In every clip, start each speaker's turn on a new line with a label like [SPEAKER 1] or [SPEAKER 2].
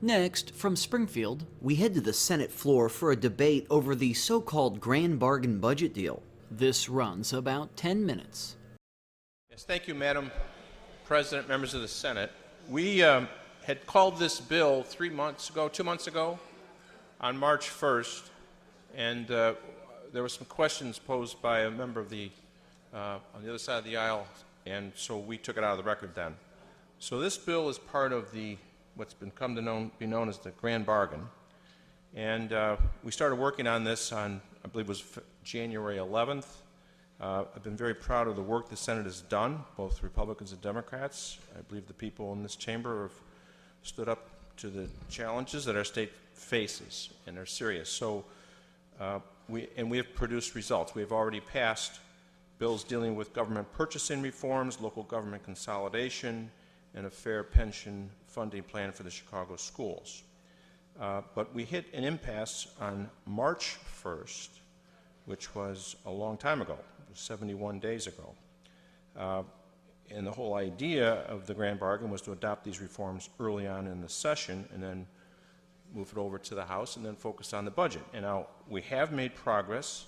[SPEAKER 1] Next, from Springfield, we head to the Senate floor for a debate over the so-called grand bargain budget deal. This runs about 10 minutes.
[SPEAKER 2] Yes, thank you, Madam President, members of the Senate. We had called this bill 2 months ago, on March 1st, and there were some questions posed by a member of the, on the other side of the aisle, and so we took it out of the record then. So this bill is part of the what's come to be known as the grand bargain, and we started working on this on, I believe it was January 11th. I've been very proud of the work the Senate has done, both Republicans and Democrats. I believe the people in this chamber have stood up to the challenges that our state faces, and they're serious. So we have produced results. We have already passed bills dealing with government purchasing reforms, local government consolidation, and a fair pension funding plan for the Chicago schools. But we hit an impasse on March 1st, which was a long time ago, 71 days ago. And the whole idea of the grand bargain was to adopt these reforms early on in the session and then move it over to the House and then focus on the budget. And now we have made progress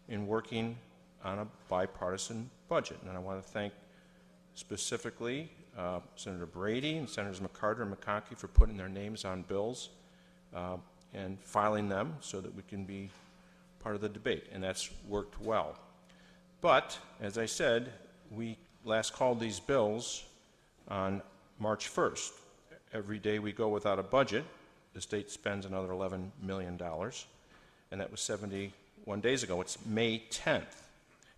[SPEAKER 2] in working on a bipartisan budget. And I want to thank specifically Senator Brady and Senators McCarter and McConkey for putting their names on bills and filing them so that we can be part of the debate, and that's worked well. But, as I said, we last called these bills on March 1st. Every day we go without a budget, the state spends another $11 million, and that was 71 days ago. It's May 10th.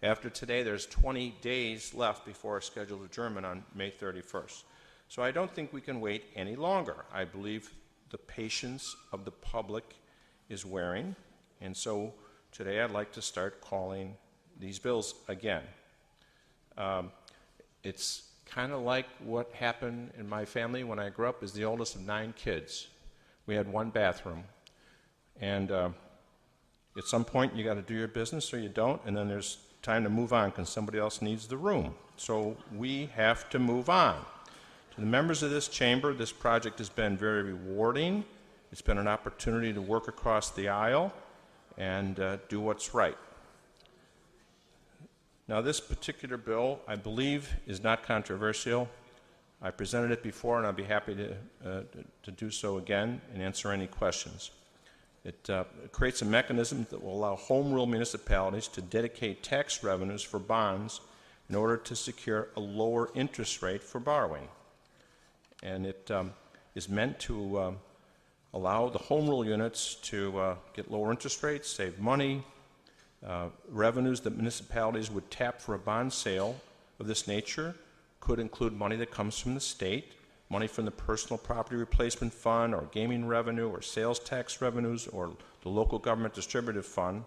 [SPEAKER 2] After today, there's 20 days left before our scheduled adjournment on May 31st. So I don't think we can wait any longer. I believe the patience of the public is wearing, and so today I'd like to start calling these bills again. It's kind of like what happened in my family when I grew up as the oldest of 9 kids. We had one bathroom, and at some point you got to do your business or you don't, and then there's time to move on because somebody else needs the room. So we have to move on. To the members of this chamber, this project has been very rewarding. It's been an opportunity to work across the aisle and do what's right. Now, this particular bill, I believe, is not controversial. I presented it before, and I'll be happy to do so again and answer any questions. It creates a mechanism that will allow home rule municipalities to dedicate tax revenues for bonds in order to secure a lower interest rate for borrowing. And it is meant to allow the home rule units to get lower interest rates, save money. Revenues that municipalities would tap for a bond sale of this nature could include money that comes from the state, money from the personal property replacement fund, or gaming revenue, or sales tax revenues, or the local government distributive fund.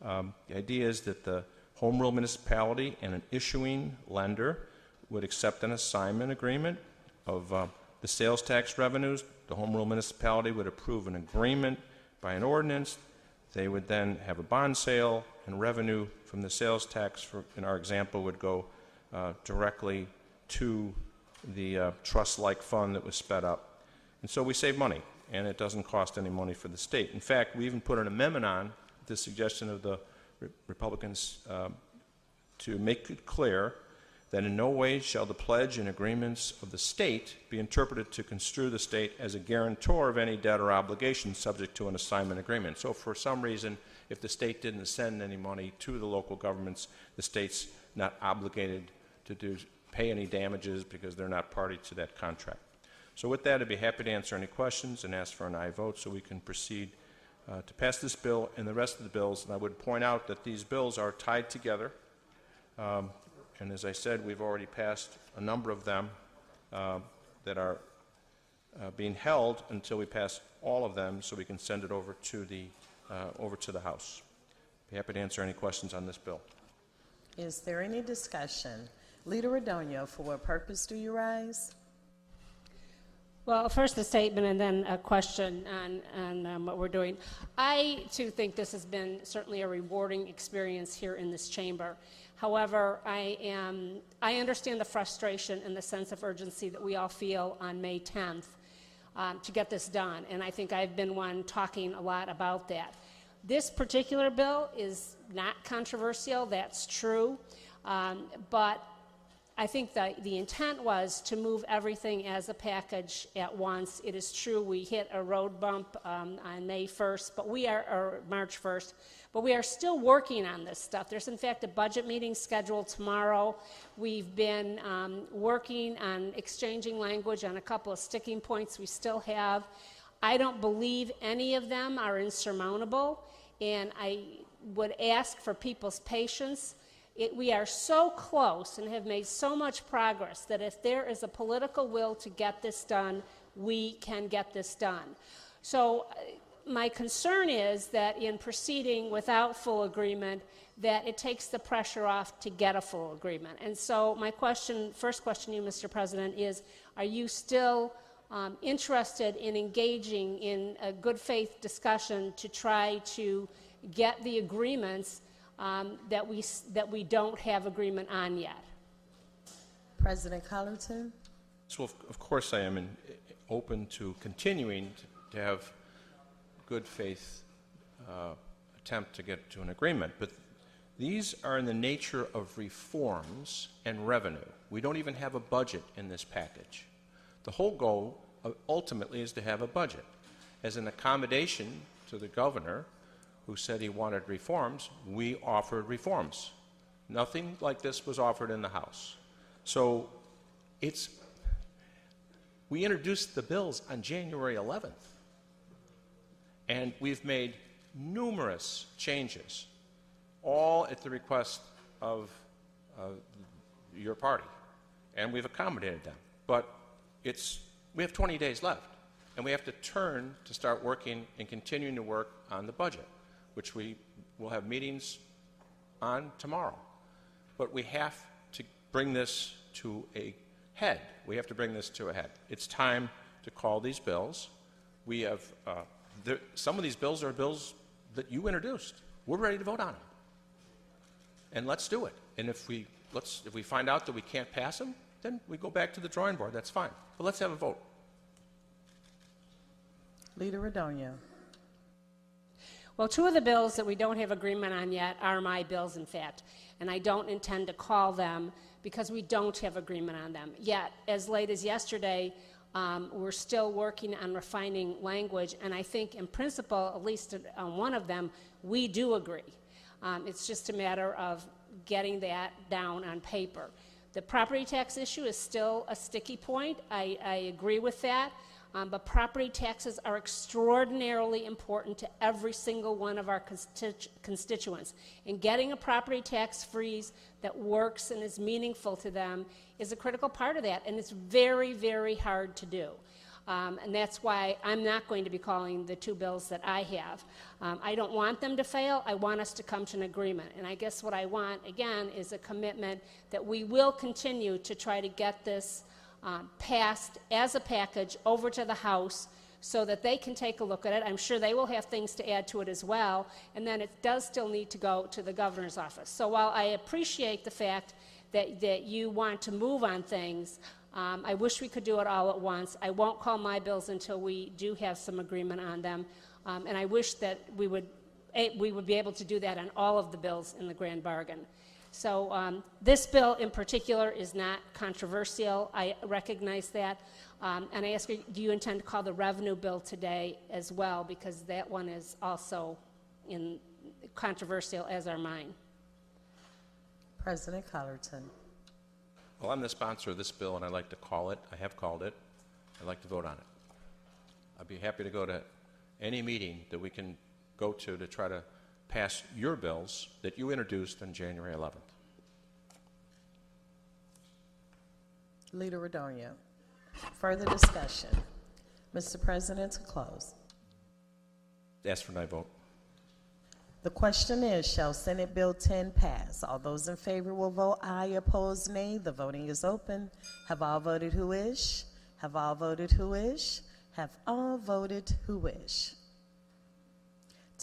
[SPEAKER 2] The idea is that the home rule municipality and an issuing lender would accept an assignment agreement of the sales tax revenues. The home rule municipality would approve an agreement by an ordinance. They would then have a bond sale, and revenue from the sales tax, in our example, would go directly to the trust-like fund that was sped up. And so we save money, and it doesn't cost any money for the state. In fact, we even put an amendment on the suggestion of the Republicans to make it clear that in no way shall the pledge and agreements of the state be interpreted to construe the state as a guarantor of any debt or obligation subject to an assignment agreement. So for some reason, if the state didn't send any money to the local governments, the state's not obligated to pay any damages because they're not party to that contract. So with that, I'd be happy to answer any questions and ask for an aye vote so we can proceed to pass this bill and the rest of the bills. And I would point out that these bills are tied together. And as I said, we've already passed a number of them that are being held until we pass all of them so we can send it over to the House. Be happy to answer any questions on this bill.
[SPEAKER 3] Is there any discussion? Leader Radogno, for what purpose do you rise?
[SPEAKER 4] Well, first a statement and then a question on what we're doing. I, too, think this has been certainly a rewarding experience here in this chamber. However, I understand the frustration and the sense of urgency that we all feel on May 10th. to get this done, and I think I've been one talking a lot about that. This particular bill is not controversial, that's true, but I think that the intent was to move everything as a package at once. It is true we hit a road bump on May 1st, or March 1st, but we are still working on this stuff. There's in fact a budget meeting scheduled tomorrow. We've been working on exchanging language on a couple of sticking points we still have. I don't believe any of them are insurmountable, and I would ask for people's patience. We are so close and have made so much progress that if there is a political will to get this done, we can get this done. So my concern is that in proceeding without full agreement, that it takes the pressure off to get a full agreement. And so my first question to you, Mr. President, is are you still interested in engaging in a good faith discussion to try to get the agreements that we don't have agreement on yet?
[SPEAKER 3] President Cullerton.
[SPEAKER 2] So of course I am open to continuing to have good faith attempt to get to an agreement, but these are in the nature of reforms and revenue. We don't even have a budget in this package. The whole goal ultimately is to have a budget. As an accommodation to the governor, who said he wanted reforms, we offered reforms. Nothing like this was offered in the House. So we introduced the bills on January 11th, and we've made numerous changes, all at the request of your party, and we've accommodated them. But we have 20 days left, and we have to turn to start working and continuing to work on the budget, which we will have meetings on tomorrow. But we have to bring this to a head. We have to bring this to a head. It's time to call these bills. We have, some of these bills are bills that you introduced. We're ready to vote on them. And let's do it. And if we find out that we can't pass them, then we go back to the drawing board. That's fine. But let's have a vote.
[SPEAKER 3] Leader Radogno.
[SPEAKER 4] Well, two of the bills that we don't have agreement on yet are my bills, in fact, and I don't intend to call them because we don't have agreement on them. Yet, as late as yesterday, we're still working on refining language, and I think in principle, at least on one of them, we do agree. It's just a matter of getting that down on paper. The property tax issue is still a sticky point. I agree with that. But property taxes are extraordinarily important to every single one of our constituents. And getting a property tax freeze that works and is meaningful to them is a critical part of that, and it's very, very hard to do. And that's why I'm not going to be calling the two bills that I have. I don't want them to fail. I want us to come to an agreement. And I guess what I want, again, is a commitment that we will continue to try to get this passed as a package over to the House so that they can take a look at it. I'm sure they will have things to add to it as well, and then it does still need to go to the governor's office. So while I appreciate the fact that you want to move on things, I wish we could do it all at once. I won't call my bills until we do have some agreement on them, and I wish that we would be able to do that on all of the bills in the grand bargain. So this bill in particular is not controversial. I recognize that. And I ask you, do you intend to call the revenue bill today as well? Because that one is also controversial as are mine.
[SPEAKER 3] President Cullerton.
[SPEAKER 2] Well, I'm the sponsor of this bill, and I'd like to call it. I have called it. I'd like to vote on it. I'd be happy to go to any meeting that we can go to try to pass your bills that you introduced on January 11th.
[SPEAKER 3] Leader Radogno. Further discussion. Mr. President, to close.
[SPEAKER 2] Ask for my vote.
[SPEAKER 3] The question is, shall Senate Bill 10 pass? All those in favor will vote aye, opposed nay. The voting is open. Have all voted who wish? Have all voted who wish? Have all voted who wish?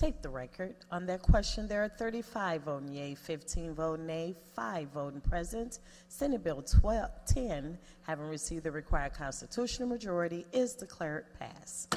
[SPEAKER 3] Take the record. On that question, there are 35 voting yea, 15 voting nay, 5 voting present. Senate Bill 10, having received the required constitutional majority, is declared passed.